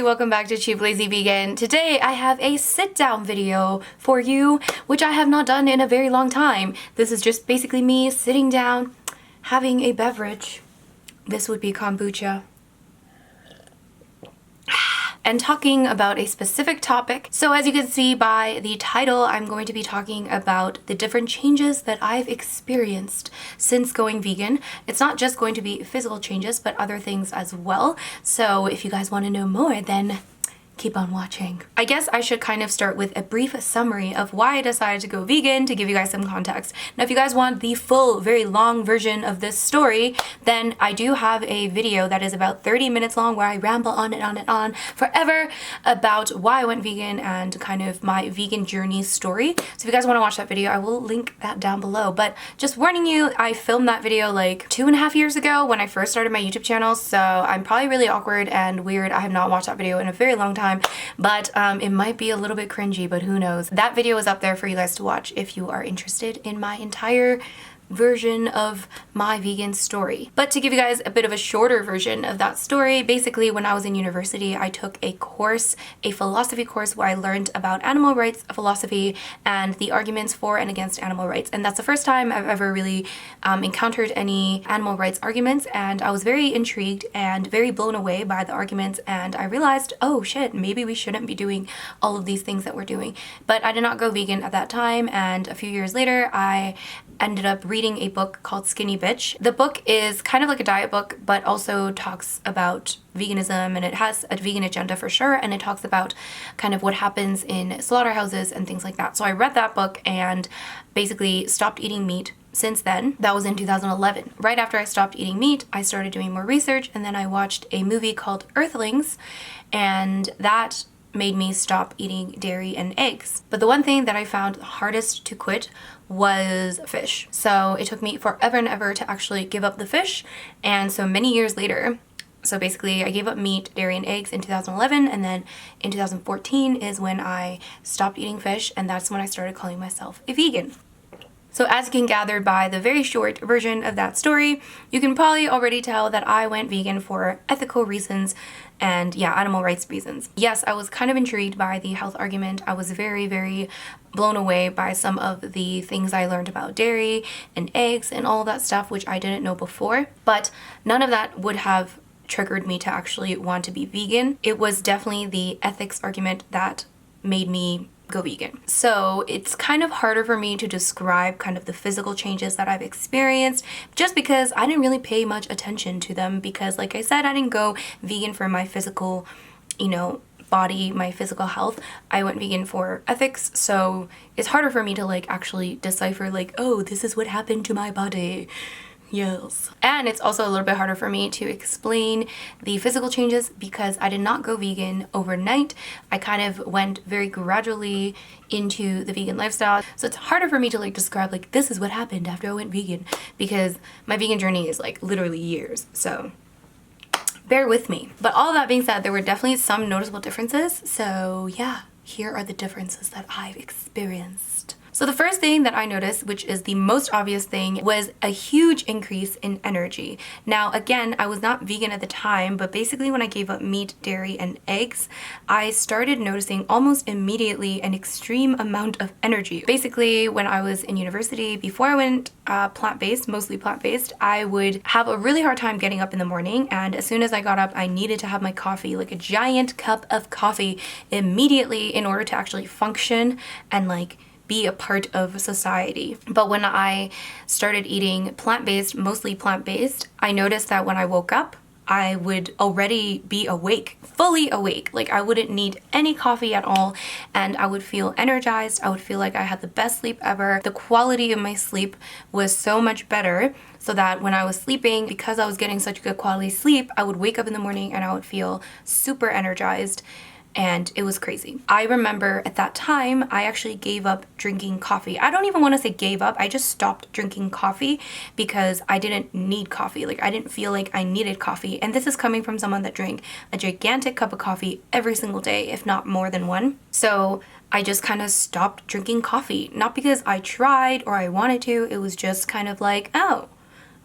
welcome back to Cheap Lazy Vegan. Today I have a sit down video for you, which I have not done in a very long time. This is just basically me sitting down, having a beverage. This would be kombucha. And talking about a specific topic. So as you can see by the title, I'm going to be talking about the different changes that I've experienced since going vegan. It's not just going to be physical changes, but other things as well. So if you guys want to know more, then keep on watching. I guess I should kind of start with a brief summary of why I decided to go vegan to give you guys some context. Now, if you guys want the full, very long version of this story, then I do have a video that is about 30 minutes long where I ramble on and on and on forever about why I went vegan and kind of my vegan journey story. So if you guys want to watch that video, I will link that down below. But just warning you, I filmed that video like 2.5 years ago when I first started my YouTube channel, so I'm probably really awkward and weird. I have not watched that video in a very long time. But it might be a little bit cringy, but who knows. That video is up there for you guys to watch if you are interested in my entire version of my vegan story. But to give you guys a bit of a shorter version of that story, basically when I was in university, I took a course, a philosophy course, where I learned about animal rights philosophy and the arguments for and against animal rights. And that's the first time I've ever really encountered any animal rights arguments, and I was very intrigued and very blown away by the arguments, and I realized, oh shit, maybe we shouldn't be doing all of these things that we're doing. But I did not go vegan at that time, and a few years later I ended up reading a book called Skinny Bitch. The book is kind of like a diet book, but also talks about veganism, and it has a vegan agenda for sure, and it talks about kind of what happens in slaughterhouses and things like that. So I read that book and basically stopped eating meat since then. That was in 2011. Right after I stopped eating meat, I started doing more research, and then I watched a movie called Earthlings, and that made me stop eating dairy and eggs. But the one thing that I found hardest to quit was fish. So it took me forever and ever to actually give up the fish. And so many years later, so basically I gave up meat, dairy, and eggs in 2011, and then in 2014 is when I stopped eating fish, and that's when I started calling myself a vegan. So as you can gather by the very short version of that story, you can probably already tell that I went vegan for ethical reasons and animal rights reasons. Yes, I was kind of intrigued by the health argument. I was very, very blown away by some of the things I learned about dairy and eggs and all that stuff, which I didn't know before. But none of that would have triggered me to actually want to be vegan. It was definitely the ethics argument that made me go vegan. So it's kind of harder for me to describe kind of the physical changes that I've experienced, just because I didn't really pay much attention to them, because like I said, I didn't go vegan for my physical, body, my physical health. I went vegan for ethics, so it's harder for me to like actually decipher like, oh, this is what happened to my body. Yes. And it's also a little bit harder for me to explain the physical changes because I did not go vegan overnight. I kind of went very gradually into the vegan lifestyle. So it's harder for me to like describe like, this is what happened after I went vegan, because my vegan journey is like literally years. So bear with me. But all that being said, there were definitely some noticeable differences. So yeah, here are the differences that I've experienced. So the first thing that I noticed, which is the most obvious thing, was a huge increase in energy. Now, again, I was not vegan at the time, but basically when I gave up meat, dairy, and eggs, I started noticing almost immediately an extreme amount of energy. Basically, when I was in university, before I went plant-based, mostly plant-based, I would have a really hard time getting up in the morning, and as soon as I got up, I needed to have my coffee, like a giant cup of coffee immediately in order to actually function and like be a part of society. But when I started eating plant-based, mostly plant-based, I noticed that when I woke up, I would already be awake, fully awake. Like I wouldn't need any coffee at all, and I would feel energized. I would feel like I had the best sleep ever. The quality of my sleep was so much better, so that when I was sleeping, because I was getting such good quality sleep, I would wake up in the morning and I would feel super energized. And it was crazy. I remember at that time, I actually gave up drinking coffee. I don't even want to say gave up. I just stopped drinking coffee because I didn't need coffee. Like I didn't feel like I needed coffee. And this is coming from someone that drank a gigantic cup of coffee every single day, if not more than one. So I just kind of stopped drinking coffee. Not because I tried or I wanted to. It was just kind of like, oh,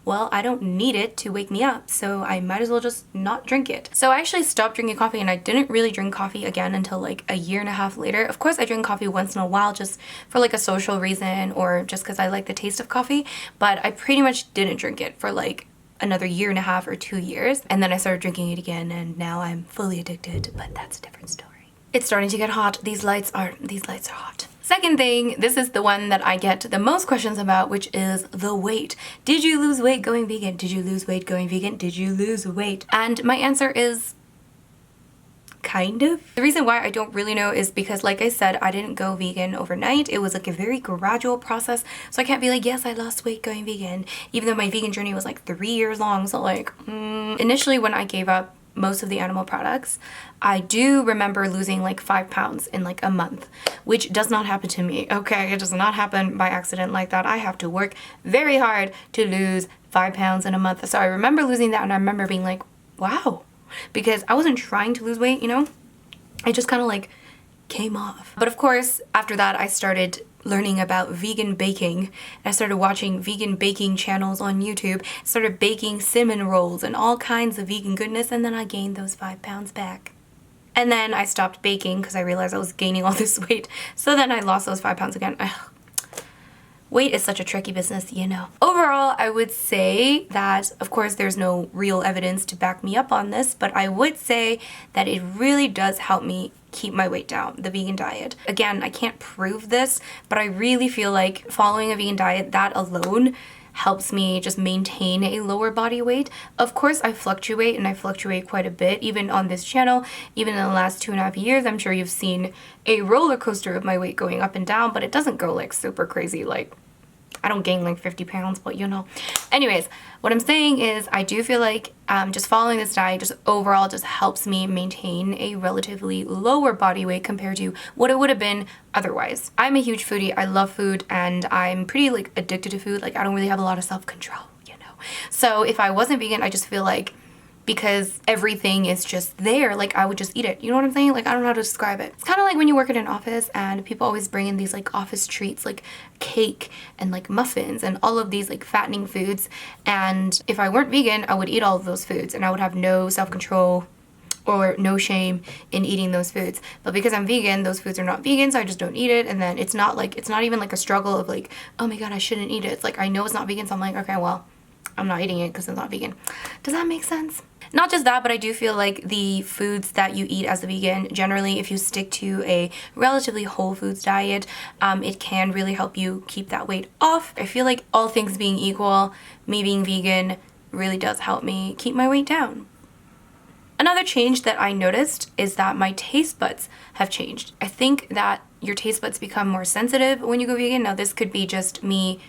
well, I don't need it to wake me up, so I might as well just not drink it. So I actually stopped drinking coffee, and I didn't really drink coffee again until like a year and a half later. Of course, I drink coffee once in a while just for like a social reason or just because I like the taste of coffee, but I pretty much didn't drink it for like another year and a half or 2 years. And then I started drinking it again, and now I'm fully addicted, but that's a different story. It's starting to get hot. These lights are hot. Second thing, this is the one that I get the most questions about, which is the weight. Did you lose weight going vegan? Did you lose weight going vegan? Did you lose weight? And my answer is kind of. The reason why I don't really know is because, like I said, I didn't go vegan overnight. It was like a very gradual process. So I can't be like, yes, I lost weight going vegan, even though my vegan journey was like 3 years long. So like, initially when I gave up most of the animal products, I do remember losing like 5 pounds in like a month, which does not happen to me. Okay, it does not happen by accident like that. I have to work very hard to lose 5 pounds in a month. So I remember losing that, and I remember being like, wow, because I wasn't trying to lose weight, you know? It just kind of like came off. But of course, after that, I started learning about vegan baking. I started watching vegan baking channels on YouTube, started baking cinnamon rolls and all kinds of vegan goodness, and then I gained those 5 pounds back. And then I stopped baking because I realized I was gaining all this weight. So then I lost those 5 pounds again. Ugh. Weight is such a tricky business, you know. Overall, I would say that, of course, there's no real evidence to back me up on this, but I would say that it really does help me keep my weight down, the vegan diet. Again, I can't prove this, but I really feel like following a vegan diet, that alone helps me just maintain a lower body weight. Of course, I fluctuate, and I fluctuate quite a bit, even on this channel. Even in the last 2.5 years, I'm sure you've seen a roller coaster of my weight going up and down, but it doesn't go like super crazy. Like, I don't gain like 50 pounds, but you know. Anyways, what I'm saying is I do feel like just following this diet just overall just helps me maintain a relatively lower body weight compared to what it would have been otherwise. I'm a huge foodie. I love food, and I'm pretty like addicted to food. Like, I don't really have a lot of self-control, you know. So if I wasn't vegan, I just feel like because everything is just there, like I would just eat it. You know what I'm saying? Like, I don't know how to describe it. It's kind of like when you work in an office and people always bring in these like office treats, like cake and like muffins and all of these like fattening foods. And if I weren't vegan, I would eat all of those foods, and I would have no self-control or no shame in eating those foods. But because I'm vegan, those foods are not vegan, so I just don't eat it. And then it's not even like a struggle of like, oh my God, I shouldn't eat it. It's like, I know it's not vegan, so I'm like, okay, well, I'm not eating it because it's not vegan. Does that make sense? Not just that, but I do feel like the foods that you eat as a vegan, generally, if you stick to a relatively whole foods diet, it can really help you keep that weight off. I feel like all things being equal, me being vegan really does help me keep my weight down. Another change that I noticed is that my taste buds have changed. I think that your taste buds become more sensitive when you go vegan. Now, this could be just me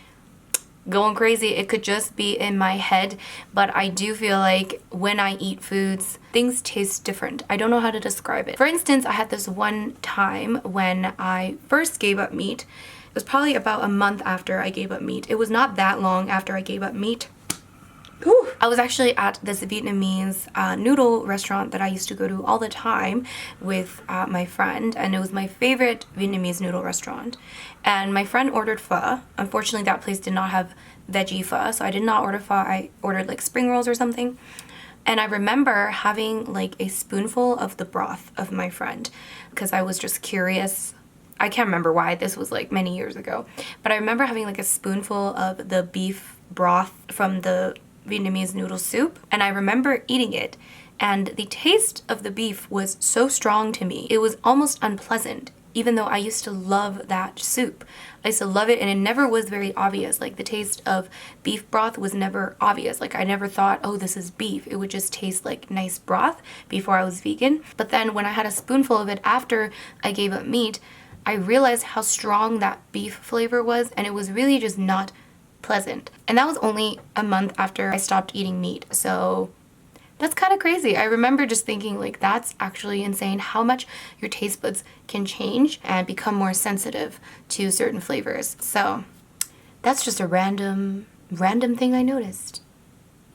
going crazy. It could just be in my head, but I do feel like when I eat foods, things taste different. I don't know how to describe it. For instance, I had this one time when I first gave up meat. It was probably about a month after I gave up meat. It was not that long after I gave up meat. Whew. I was actually at this Vietnamese noodle restaurant that I used to go to all the time with my friend, and it was my favorite Vietnamese noodle restaurant. And my friend ordered pho. Unfortunately, that place did not have veggie pho, so I did not order pho. I ordered like spring rolls or something. And I remember having like a spoonful of the broth of my friend because I was just curious. I can't remember why. This was like many years ago. But I remember having like a spoonful of the beef broth from the Vietnamese noodle soup, and I remember eating it, and the taste of the beef was so strong to me. It was almost unpleasant, even though I used to love that soup. I used to love it, and it never was very obvious. Like, the taste of beef broth was never obvious. Like, I never thought, oh, this is beef. It would just taste like nice broth before I was vegan. But then when I had a spoonful of it after I gave up meat, I realized how strong that beef flavor was, and it was really just not pleasant. And that was only a month after I stopped eating meat. So that's kind of crazy. I remember just thinking, like, that's actually insane how much your taste buds can change and become more sensitive to certain flavors. So that's just a random thing I noticed.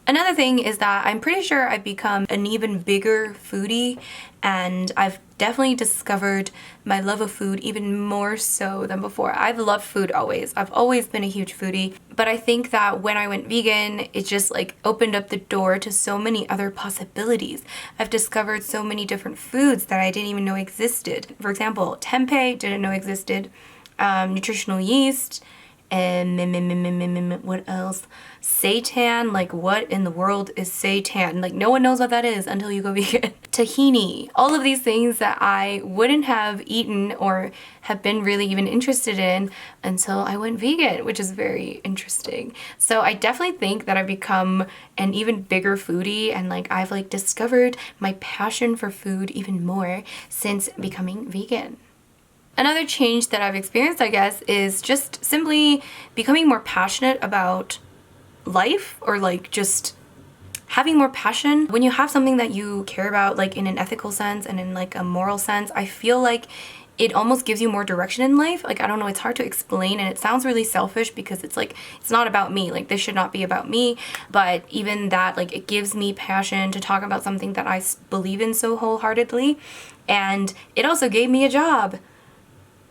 Another thing is that I'm pretty sure I've become an even bigger foodie, and I've definitely discovered my love of food even more so than before. I've loved food always. I've always been a huge foodie, but I think that when I went vegan, it just like opened up the door to so many other possibilities. I've discovered so many different foods that I didn't even know existed. For example, tempeh, didn't know existed. Nutritional yeast, and what else? Seitan, like what in the world is seitan? Like no one knows what that is until you go vegan. Tahini, all of these things that I wouldn't have eaten or have been really even interested in until I went vegan, which is very interesting. So I definitely think that I've become an even bigger foodie, and like I've like discovered my passion for food even more since becoming vegan. Another change that I've experienced, I guess, is just simply becoming more passionate about life, or like just having more passion. When you have something that you care about, like in an ethical sense and in like a moral sense, I feel like it almost gives you more direction in life. Like, I don't know, it's hard to explain, and it sounds really selfish because it's like, it's not about me. Like, this should not be about me. But even that, like, it gives me passion to talk about something that I believe in so wholeheartedly. And it also gave me a job.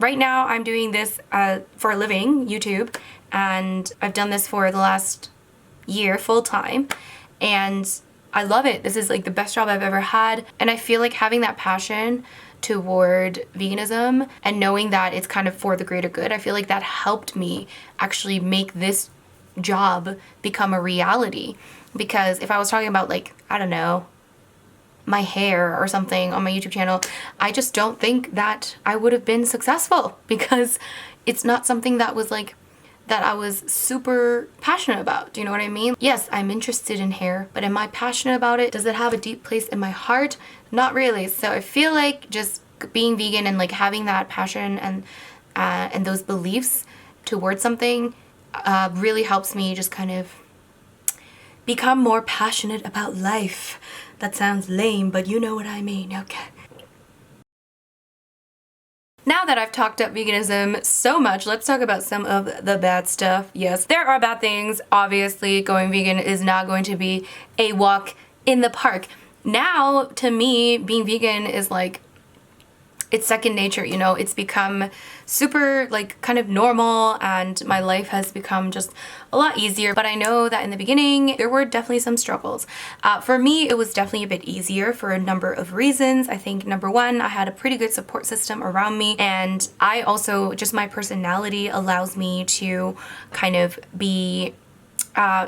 Right now, I'm doing this for a living, YouTube, and I've done this for the last year full time, and I love it. This is like the best job I've ever had, and I feel like having that passion toward veganism and knowing that it's kind of for the greater good, I feel like that helped me actually make this job become a reality. Because if I was talking about, like, I don't know, my hair or something on my YouTube channel, I just don't think that I would have been successful, because it's not something that was like, that I was super passionate about. Do you know what I mean? Yes, I'm interested in hair, but am I passionate about it? Does it have a deep place in my heart? Not really. So I feel like just being vegan and like having that passion and those beliefs towards something really helps me just kind of become more passionate about life. That sounds lame, but you know what I mean, okay? Now that I've talked up veganism so much, let's talk about some of the bad stuff. Yes, there are bad things. Obviously, going vegan is not going to be a walk in the park. Now, to me, being vegan is like, it's second nature, you know. It's become super like kind of normal, and my life has become just a lot easier. But I know that in the beginning there were definitely some struggles. For me, it was definitely a bit easier for a number of reasons. I think number one, I had a pretty good support system around me, and I also, just my personality allows me to kind of be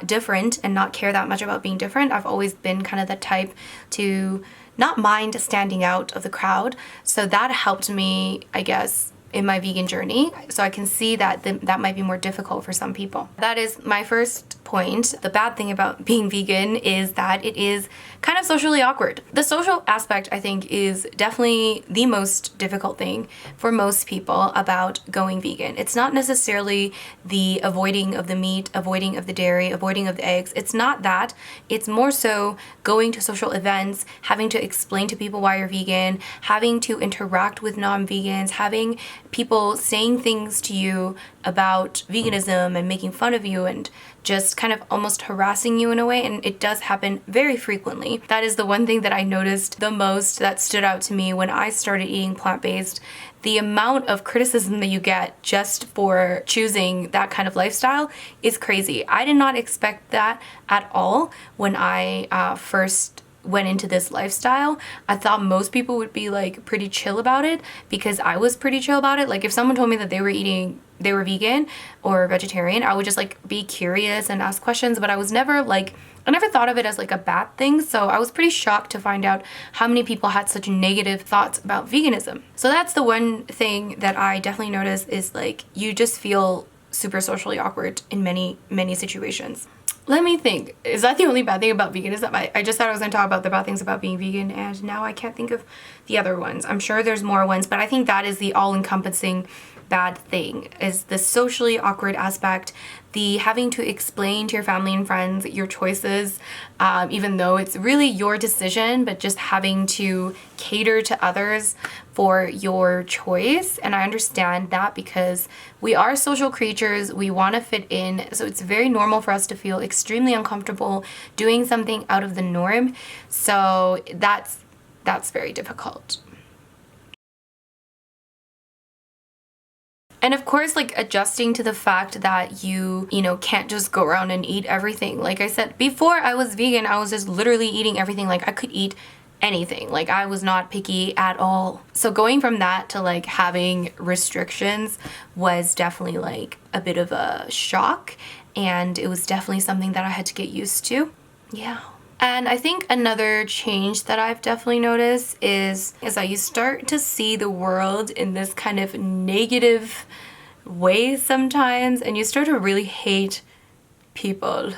different and not care that much about being different. I've always been kind of the type to not mind standing out of the crowd. So that helped me, I guess, in my vegan journey. So I can see that that might be more difficult for some people. That is my first point. The bad thing about being vegan is that it is kind of socially awkward. The social aspect, I think, is definitely the most difficult thing for most people about going vegan. It's not necessarily the avoiding of the meat, avoiding of the dairy, avoiding of the eggs. It's not that. It's more so going to social events, having to explain to people why you're vegan, having to interact with non-vegans, having people saying things to you about veganism and making fun of you and just kind of almost harassing you in a way, and it does happen very frequently. That is the one thing that I noticed the most, that stood out to me when I started eating plant-based. The amount of criticism that you get just for choosing that kind of lifestyle is crazy. I did not expect that at all when I first went into this lifestyle. I thought most people would be like pretty chill about it, because I was pretty chill about it. Like, if someone told me that they were vegan or vegetarian, I would just like be curious and ask questions, but I was never like, I never thought of it as like a bad thing. So I was pretty shocked to find out how many people had such negative thoughts about veganism. So that's the one thing that I definitely noticed, is like, you just feel super socially awkward in many situations. Let me think. Is that the only bad thing about veganism? I just thought I was going to talk about the bad things about being vegan, and now I can't think of the other ones. I'm sure there's more ones, but I think that is the all-encompassing bad thing, is the socially awkward aspect, the having to explain to your family and friends your choices, even though it's really your decision, but just having to cater to others for your choice. And I understand that because we are social creatures, we want to fit in, so it's very normal for us to feel extremely uncomfortable doing something out of the norm. So that's very difficult. And of course, like, adjusting to the fact that you know, can't just go around and eat everything. Like I said, before I was vegan, I was just literally eating everything. Like, I could eat anything. Like, I was not picky at all. So going from that to like having restrictions was definitely like a bit of a shock, and it was definitely something that I had to get used to. Yeah. And I think another change that I've definitely noticed is that you start to see the world in this kind of negative way sometimes, and you start to really hate people.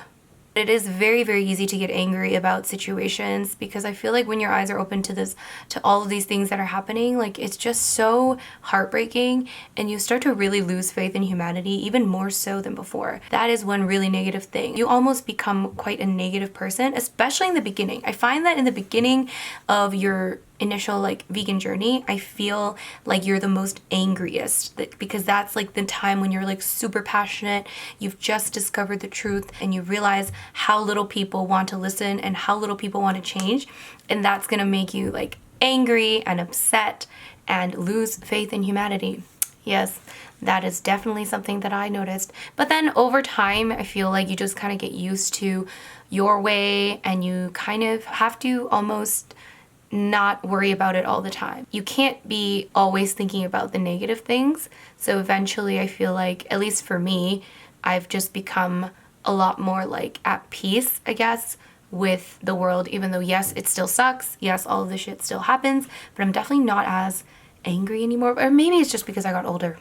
It is very, very easy to get angry about situations, because I feel like when your eyes are open to all of these things that are happening, like, it's just so heartbreaking, and you start to really lose faith in humanity, even more so than before. That is one really negative thing. You almost become quite a negative person, especially in the beginning. I find that in the beginning of your initial like vegan journey, I feel like you're the most angriest, because that's like the time when you're like super passionate, you've just discovered the truth, and you realize how little people want to listen and how little people want to change, and that's gonna make you like angry and upset and lose faith in humanity. Yes, that is definitely something that I noticed. But then over time, I feel like you just kind of get used to your way, and you kind of have to almost not worry about it all the time. You can't be always thinking about the negative things. So eventually I feel like, at least for me, I've just become a lot more like at peace, I guess, with the world, even though yes, it still sucks. Yes, all of this shit still happens, but I'm definitely not as angry anymore. Or maybe it's just because I got older.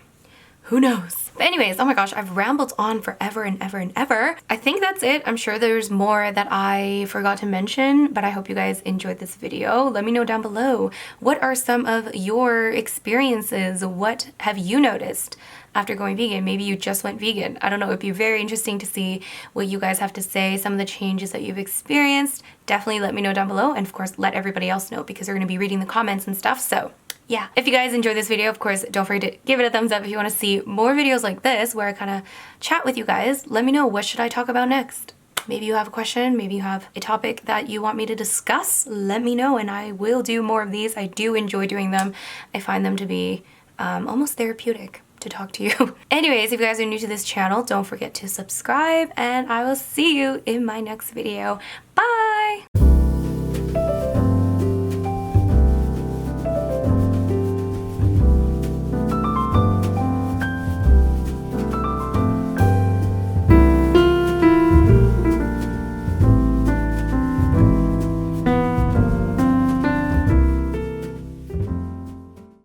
Who knows? But anyways, oh my gosh, I've rambled on forever and ever and ever. I think that's it. I'm sure there's more that I forgot to mention, but I hope you guys enjoyed this video. Let me know down below. What are some of your experiences? What have you noticed after going vegan? Maybe you just went vegan. I don't know. It'd be very interesting to see what you guys have to say, some of the changes that you've experienced. Definitely let me know down below, and of course, let everybody else know, because they're going to be reading the comments and stuff. So yeah, if you guys enjoyed this video, of course, don't forget to give it a thumbs up. If you want to see more videos like this where I kind of chat with you guys, let me know, what should I talk about next? Maybe you have a question, maybe you have a topic that you want me to discuss, let me know, and I will do more of these. I do enjoy doing them. I find them to be almost therapeutic to talk to you. Anyways, if you guys are new to this channel, don't forget to subscribe, and I will see you in my next video. Bye!